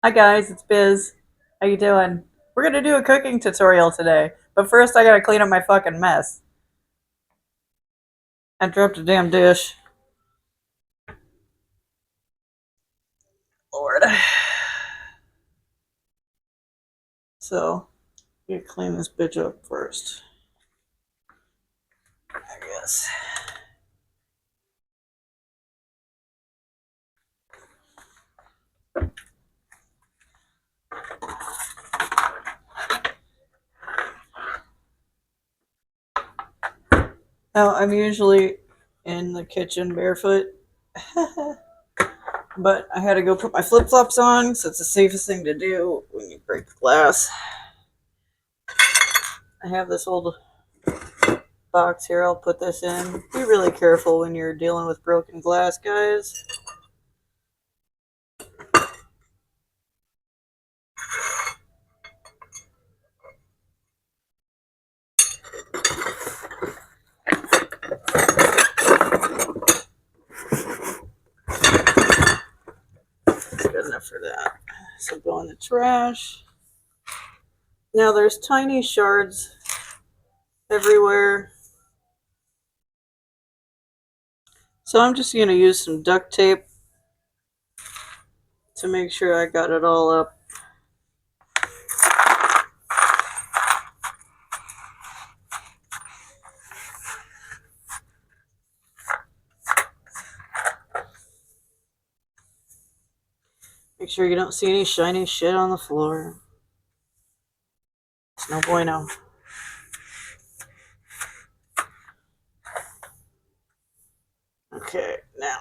Hi guys, it's Biz. How you doing? We're gonna do a cooking tutorial today, but first I gotta clean up my fucking mess. I dropped a damn dish. Lord. So, you gotta clean this bitch up first, I guess. Now, I'm usually in the kitchen barefoot, but I had to go put my flip flops on, so it's the safest thing to do when you break the glass. I have this old box here, I'll put this in. Be really careful when you're dealing with broken glass, guys. Good enough for that. So go in the trash. Now there's tiny shards everywhere. So I'm just going to use some duct tape to make sure I got it all up. Make sure you don't see any shiny shit on the floor. It's no bueno. Okay, now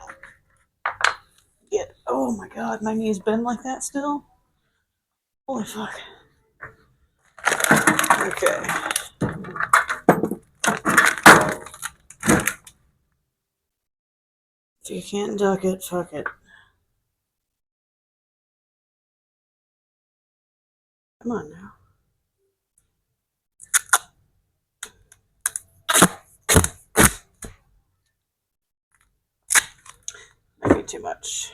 get. Oh my god, my knees bend like that still? Holy fuck. Okay. If you can't duck it, fuck it. Come on now. Maybe too much.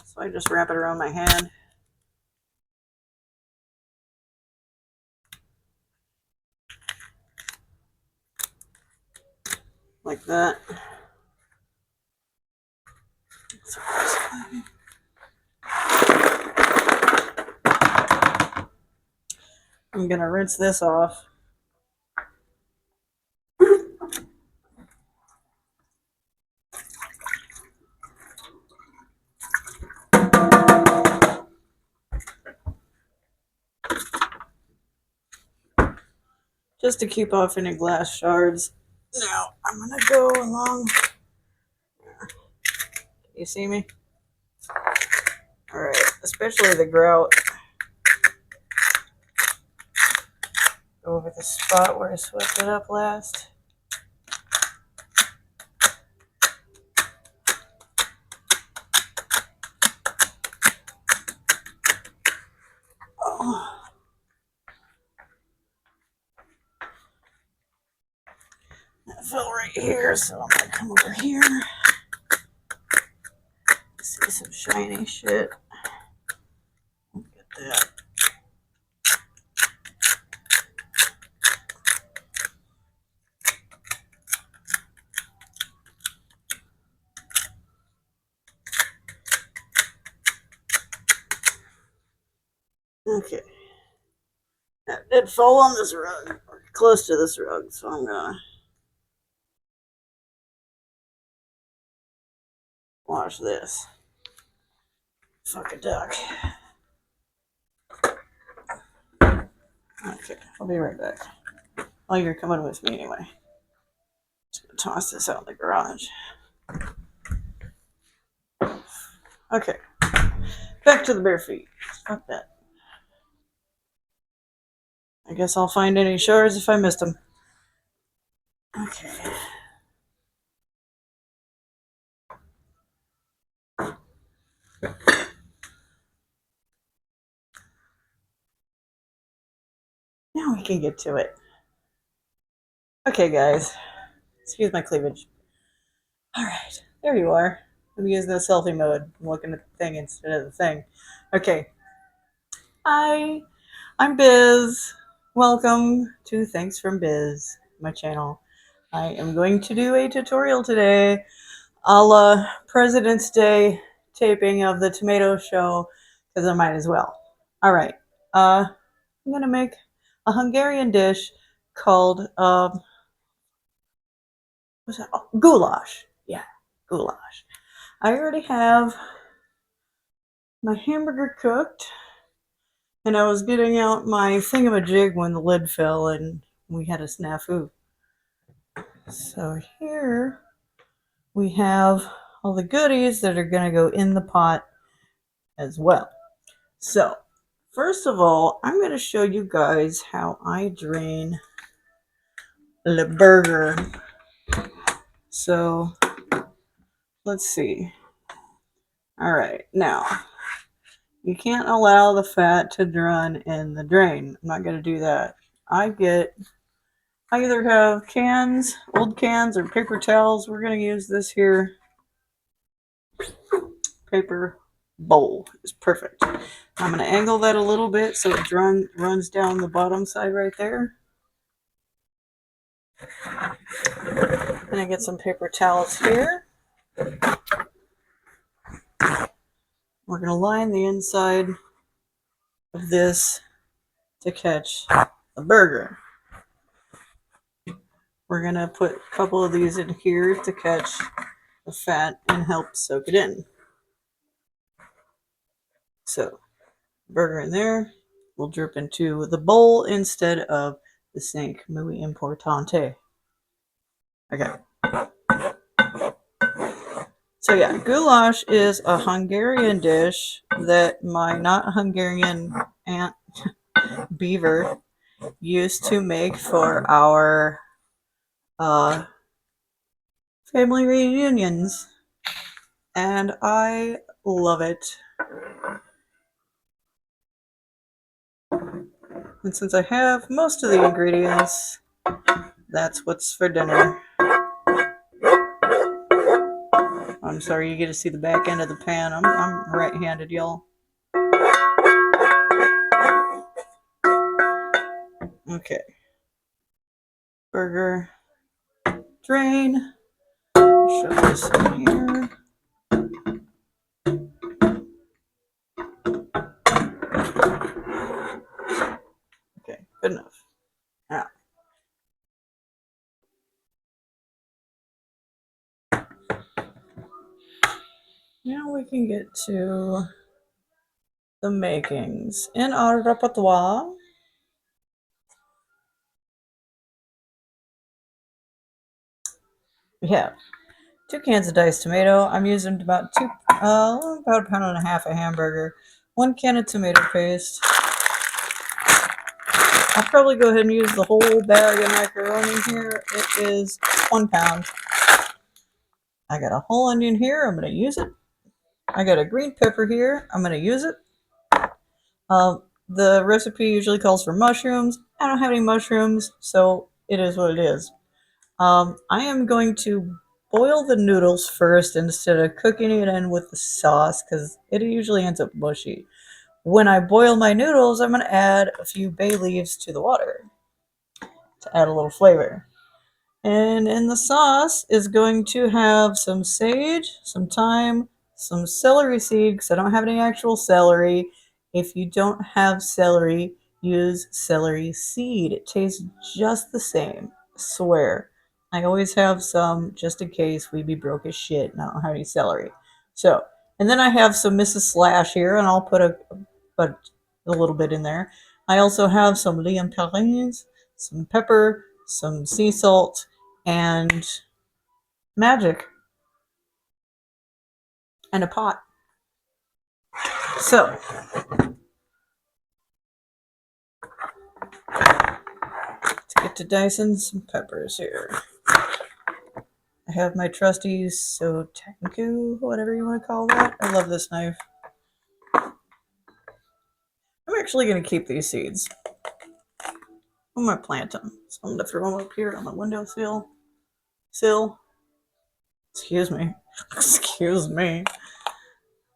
So I just wrap it around my hand. Like that. I'm gonna rinse this off. Just to keep off any glass shards. Now I'm gonna go along. You see me? Alright, especially the grout. Go over the spot where I swept it up last. Oh. That fell right here, so I'm gonna come over here. See some shiny shit. Get that. Okay. That did fall on this rug, or close to this rug, so I'm gonna wash this. Fuck a duck. Okay, I'll be right back. Oh, you're coming with me anyway. Just gonna toss this out in the garage. Okay. Back to the bare feet. Fuck that. I guess I'll find any shards if I missed them. Okay. Now we can get to it. Okay, guys. Excuse my cleavage. Alright, there you are. I'm using the selfie mode. I'm looking at the thing instead of the thing. Okay. Hi, I'm Biz. Welcome to Thanks from Biz, my channel. I am going to do a tutorial today, a la President's Day taping of the tomato show, because I might as well. All right. I'm going to make a Hungarian dish called what's that? Oh, goulash. Yeah, goulash. I already have my hamburger cooked, and I was getting out my thingamajig when the lid fell and we had a snafu. So here we have all the goodies that are going to go in the pot as well. So first of all, I'm going to show you guys how I drain the burger. So let's see. All right, now you can't allow the fat to run in the drain. I'm not going to do that. I either have cans, old cans, or paper towels. We're going to use this here paper bowl. It's perfect. I'm going to angle that a little bit so it runs down the bottom side right there. And I get some paper towels here. We're going to line the inside of this to catch the burger. We're going to put a couple of these in here to catch the fat and help soak it in. So, burger in there will drip into the bowl instead of the sink. Muy importante. Okay. So yeah, goulash is a Hungarian dish that my not Hungarian aunt Beaver used to make for our family reunions, and I love it. And since I have most of the ingredients, that's what's for dinner. I'm sorry, you get to see the back end of the pan. I'm right-handed, y'all. Okay. Burger. Drain. Shove this in here. Okay, good enough. Now, now we can get to the makings. In our repertoire, we have 2 cans of diced tomato. I'm using about about a pound and a half of hamburger. 1 can of tomato paste. I'll probably go ahead and use the whole bag of macaroni here. It is 1 pound. I got a whole onion here. I'm going to use it. I got a green pepper here. I'm going to use it. The recipe usually calls for mushrooms. I don't have any mushrooms, so it is what it is. I am going to boil the noodles first instead of cooking it in with the sauce because it usually ends up mushy. When I boil my noodles, I'm going to add a few bay leaves to the water to add a little flavor. And in the sauce is going to have some sage, some thyme, some celery seed, because I don't have any actual celery. If you don't have celery, use celery seed. It tastes just the same. I swear. I always have some just in case we be broke as shit and I don't have any celery. So, and then I have some Mrs. Slash here, and I'll put a little bit in there. I also have some Liam Perrins, some pepper, some sea salt, and magic, and a pot. So, let's get to dicing some peppers here. I have my trusty Sotenku, whatever you want to call that. I love this knife. I'm actually going to keep these seeds. I'm going to plant them. So I'm going to throw them up here on the windowsill. Excuse me. Excuse me.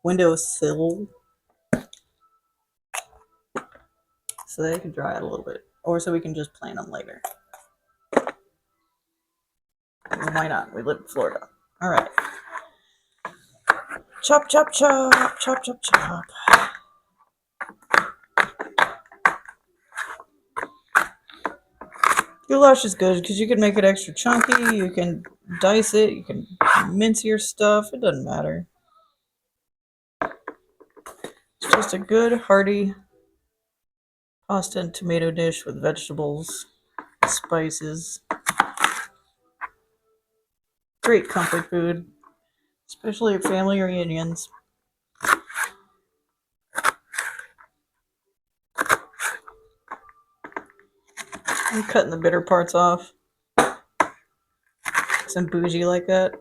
Windowsill. So they can dry out a little bit. Or so we can just plant them later. Why not? We live in Florida. Alright. Chop, chop, chop. Chop, chop, chop. Goulash is good because you can make it extra chunky. You can dice it. You can mince your stuff. It doesn't matter. It's just a good, hearty pasta and tomato dish with vegetables, spices. Great comfort food, especially at family reunions. I'm cutting the bitter parts off because I'm bougie like that.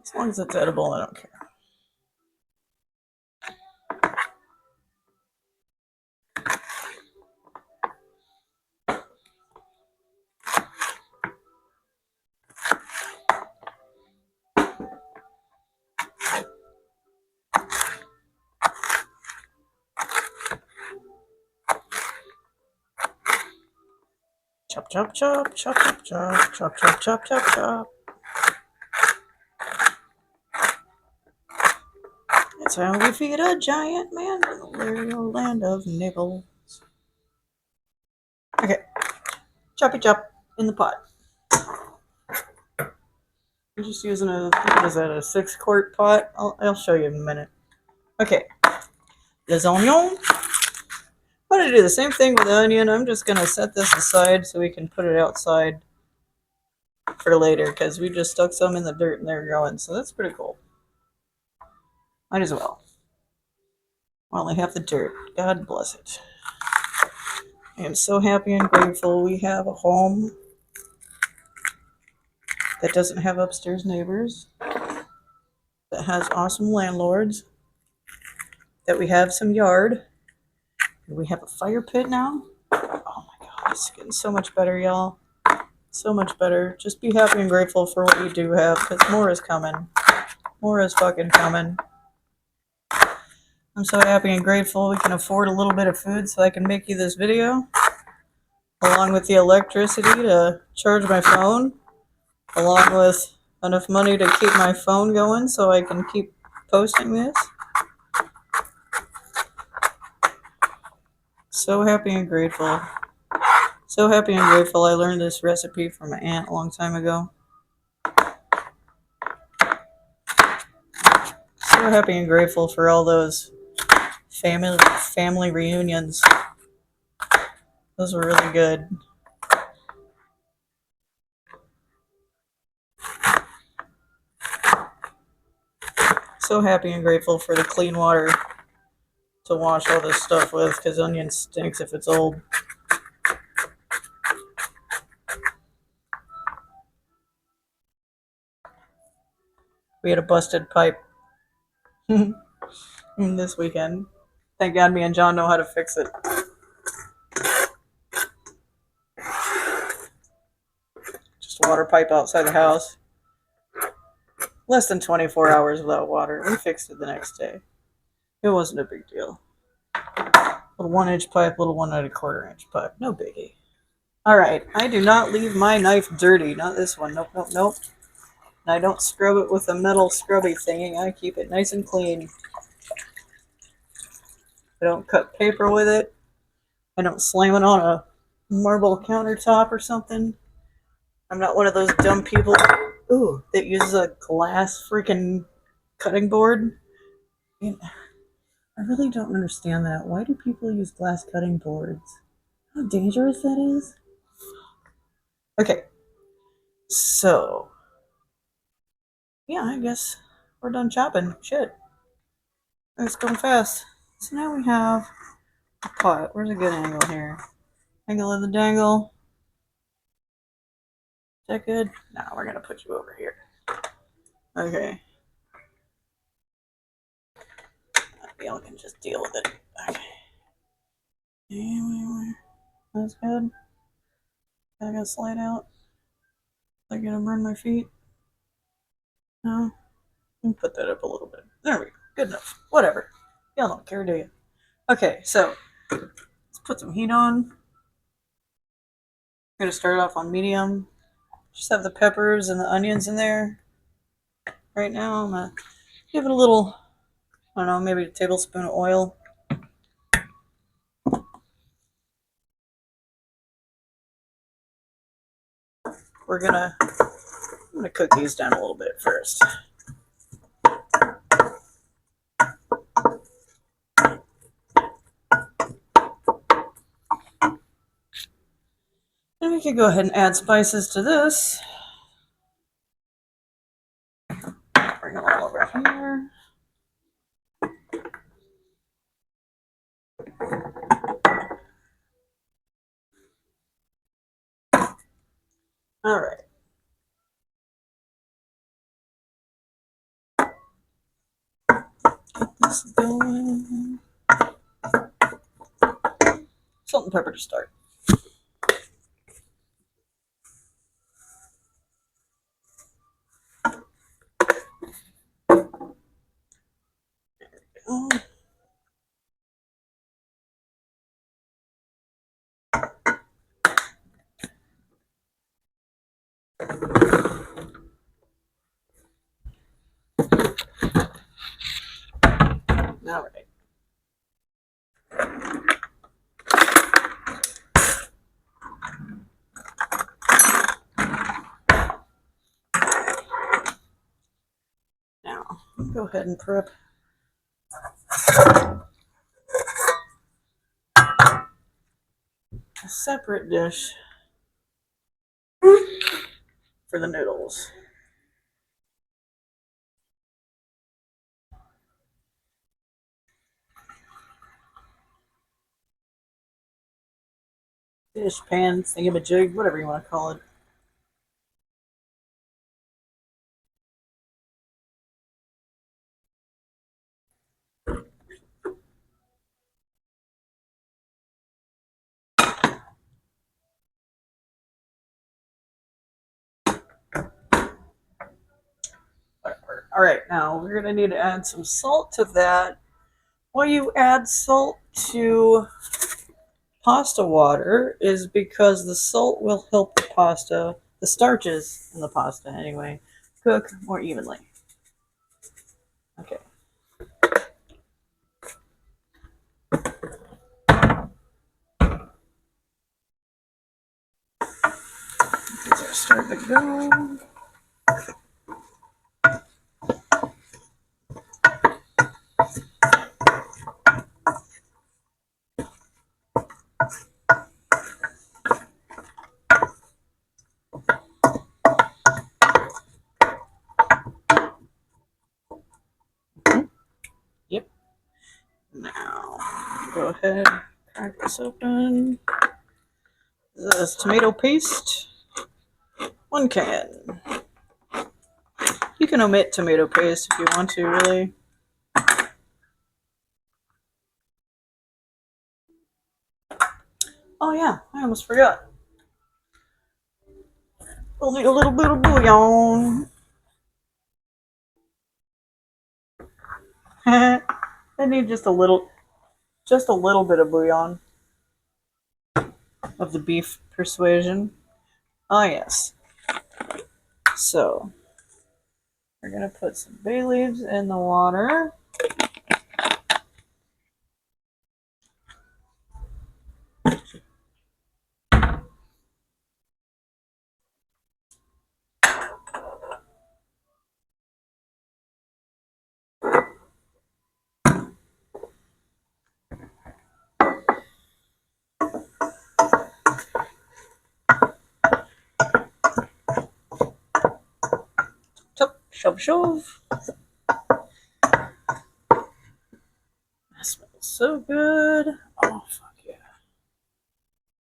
As long as it's edible, I don't care. Chop, chop, chop, chop, chop, chop, chop, chop, chop, chop, chop. That's how we feed a giant man in the Lario land of nibbles. Okay, choppy chop in the pot. I'm just using a, what is that, a 6-quart pot? I'll show you in a minute. Okay, les oignons. I'm going to do the same thing with the onion. I'm just going to set this aside so we can put it outside for later because we just stuck some in the dirt and they're growing, so that's pretty cool. Might as well. While I have the dirt. God bless it. I am so happy and grateful we have a home that doesn't have upstairs neighbors, that has awesome landlords, that we have some yard, and we have a fire pit now. Oh my god, it's getting so much better, y'all. So much better. Just be happy and grateful for what you do have, because more is coming. More is fucking coming. I'm so happy and grateful we can afford a little bit of food so I can make you this video, along with the electricity to charge my phone, along with enough money to keep my phone going so I can keep posting this. So happy and grateful. So happy and grateful I learned this recipe from my aunt a long time ago. So happy and grateful for all those family reunions. Those were really good. So happy and grateful for the clean water to wash all this stuff with, because onion stinks if it's old. We had a busted pipe this weekend. Thank God me and John know how to fix it. Just a water pipe outside the house. Less than 24 hours without water. We fixed it the next day. It wasn't a big deal. Little 1-inch pipe, little 1 1/4-inch pipe. No biggie. Alright, I do not leave my knife dirty. Not this one. Nope, nope, nope. And I don't scrub it with a metal scrubby thingy. I keep it nice and clean. I don't cut paper with it. I don't slam it on a marble countertop or something. I'm not one of those dumb people that uses a glass freaking cutting board. I really don't understand that. Why do people use glass cutting boards? How dangerous that is. Okay, so yeah, I guess we're done chopping. Shit, it's going fast. So now we have a pot. Where's a good angle here? Angle of the dangle. that good? Now we're gonna put you over here. Okay. Y'all can just deal with it. Okay. That's good. I gotta slide out. I'm gonna burn my feet. No. Let me put that up a little bit. There we go. Good enough. Whatever. Y'all don't care, do you? Okay, so let's put some heat on. I'm gonna start off on medium. Just have the peppers and the onions in there. Right now, I'm gonna give it a little, I don't know, maybe a tablespoon of oil. I'm gonna cook these down a little bit first. And we can go ahead and add spices to this. Bring them all over here. All right. Get this going. Salt and pepper to start. Oh. All right. Now, go ahead and prep a separate dish for the noodles. Dish, pan, thingamajig, whatever you want to call it. Whatever. All right, now we're going to need to add some salt to that. Why you add salt to pasta water is because the salt will help the pasta, the starches in the pasta anyway, cook more evenly. Okay. These are starting to go. Yep. Now, go ahead, crack this open. This is tomato paste. 1 can. You can omit tomato paste if you want to, really. Oh yeah, I almost forgot. We'll need a little bit of bouillon. I need just a little bit of bouillon of the beef persuasion. Ah yes. So we're gonna put some bay leaves in the water. Shove, shove. That smells so good. Oh, fuck yeah.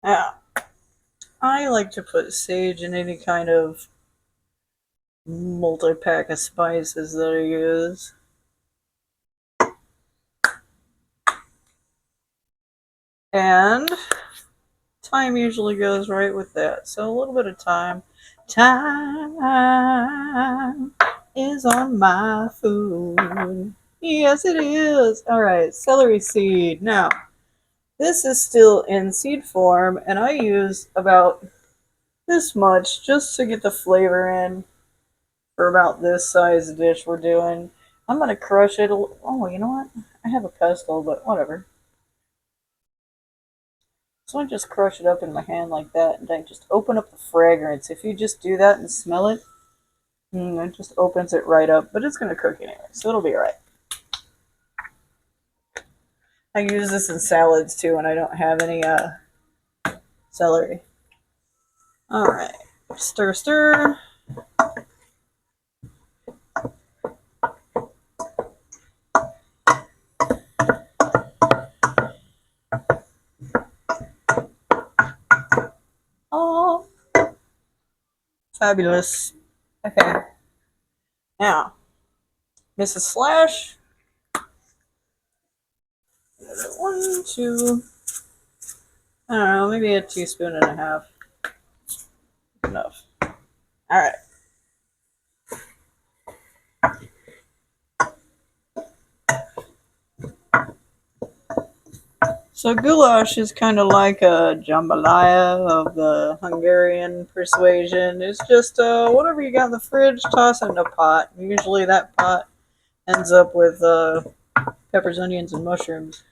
Now, I like to put sage in any kind of multi-pack of spices that I use. And thyme usually goes right with that. So a little bit of thyme. Thyme is on my food. Yes, it is. All right, celery seed. Now, this is still in seed form, and I use about this much just to get the flavor in for about this size dish we're doing. I'm going to crush it. Oh, you know what? I have a pestle, but whatever. So I just crush it up in my hand like that, and I just open up the fragrance. If you just do that and smell it, it just opens it right up. But it's going to cook anyway, so it'll be alright. I use this in salads too when I don't have any celery. Alright, stir, stir. Oh, fabulous. Okay, now, Mrs. Slash. 1, 2, I don't know, maybe a teaspoon and a half. Enough. Alright. So goulash is kind of like a jambalaya of the Hungarian persuasion. It's just whatever you got in the fridge, toss it in a pot. Usually that pot ends up with peppers, onions, and mushrooms.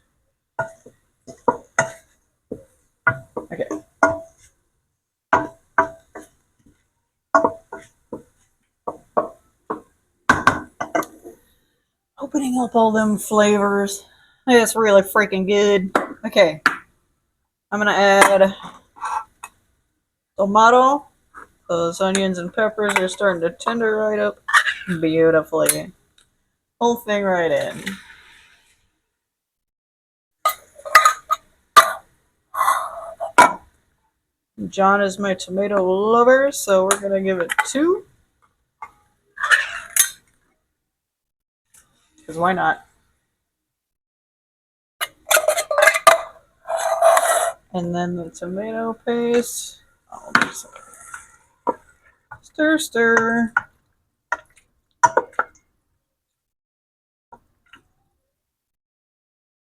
Okay. Opening up all them flavors. It's really freaking good. Okay. I'm going to add tomato. Those onions and peppers are starting to tender right up beautifully. Whole thing right in. John is my tomato lover, so we're going to give it 2. Because why not? And then the tomato paste. I'll just stir, stir.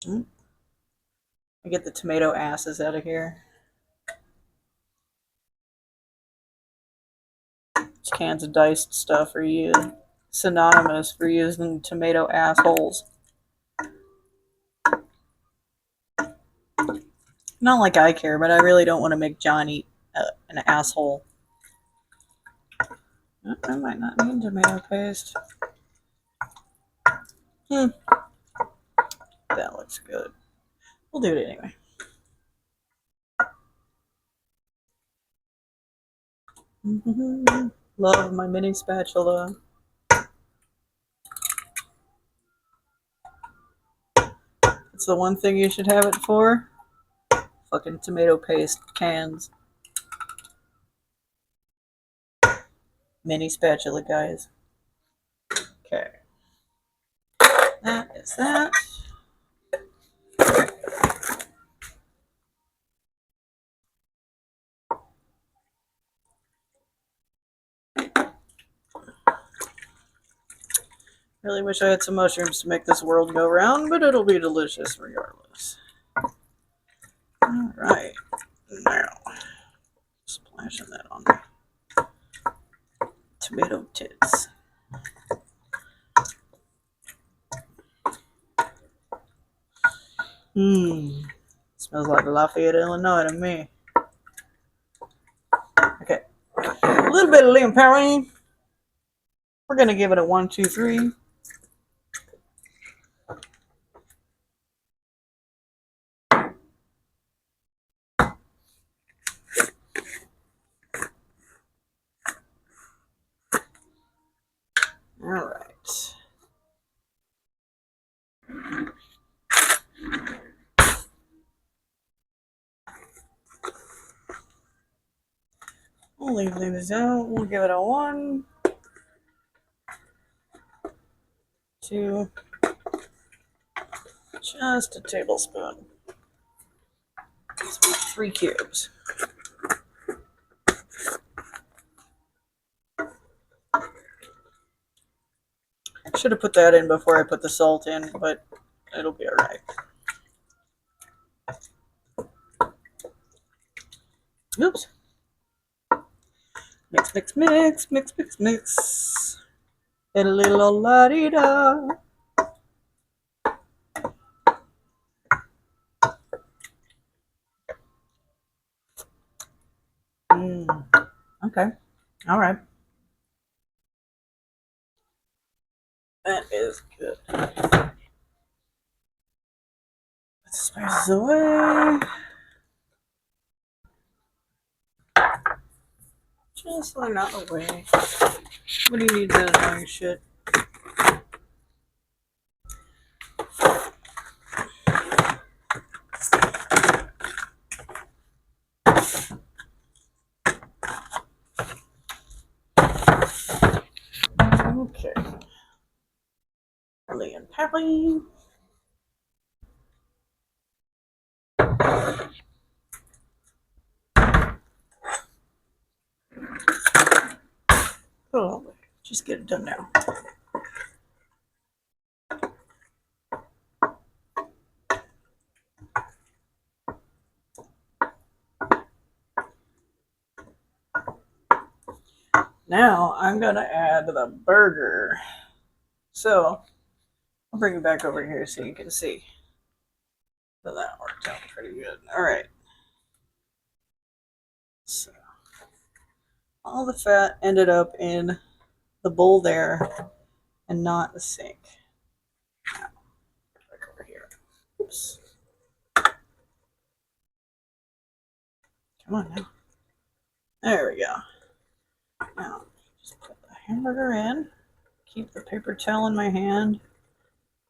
I get the tomato asses out of here. These cans of diced stuff are synonymous for using tomato assholes. Not like I care, but I really don't want to make John eat an asshole. I might not need tomato paste. That looks good. We'll do it anyway. Love my mini spatula. It's the one thing you should have it for. Fucking tomato paste cans. Mini spatula, guys. Okay. That is that. Really wish I had some mushrooms to make this world go round, but it'll be delicious regardless. Alright. Now, splashing that on tomato tits. Smells like Lafayette, Illinois to me. Okay. A little bit of lemon pepper. We're going to give it a 1, 2, 3. Alright. We'll leave these out. We'll give it a 1, 2, just a tablespoon. 3 cubes. I should have put that in before I put the salt in, but it'll be alright. Oops. Mix, mix, mix, mix, mix, mix. A little la-di-da. Okay. All right. That is good. Put the spices away. Just like that away. What do you need that annoying shit? Okay. Parley and parley. Oh, just get it done now. Now I'm going to add the burger. So I'll bring it back over here so you can see. So that worked out pretty good. All right. So all the fat ended up in the bowl there and not the sink. Now, back over here. Oops. Come on now. There we go. Now, just put the hamburger in. Keep the paper towel in my hand.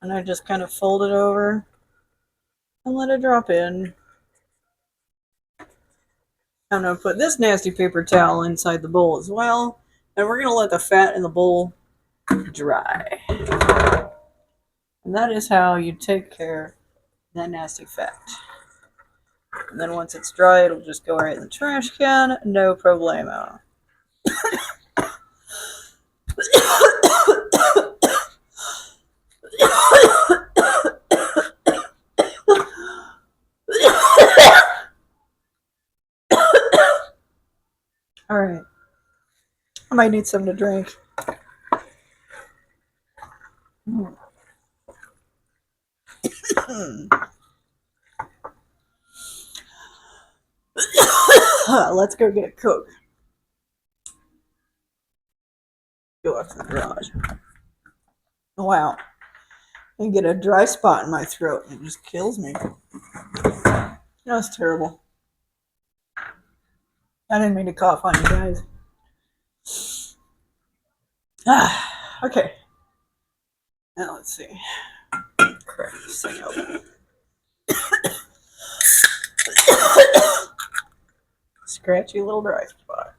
And I just kind of fold it over and let it drop in. I'm going to put this nasty paper towel inside the bowl as well. And we're going to let the fat in the bowl dry. And that is how you take care of that nasty fat. And then once it's dry, it'll just go right in the trash can. No problemo. Alright. I might need some to drink. Let's go get a Coke. Go up to the garage. Wow. I get a dry spot in my throat and it just kills me. That's terrible. I didn't mean to cough on you guys. Okay. Now let's see. Crack this thing open. Scratchy little dry spot.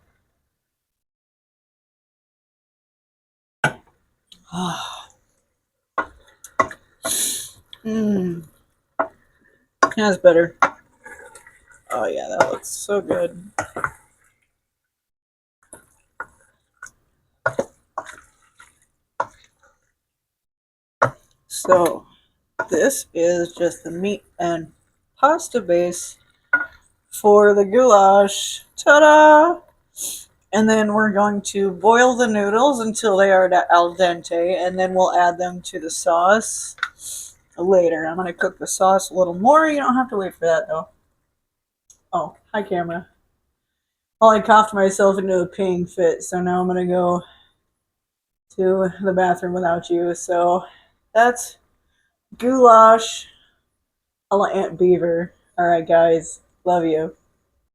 That's better. Oh yeah, that looks so good. So this is just the meat and pasta base for the goulash. Ta-da! And then we're going to boil the noodles until they are al dente, and then we'll add them to the sauce later. I'm going to cook the sauce a little more. You don't have to wait for that, though. Oh, hi, camera. Well, I coughed myself into a peeing fit, so now I'm going to go to the bathroom without you. So that's goulash a la Aunt Beaver. All right, guys. Love you.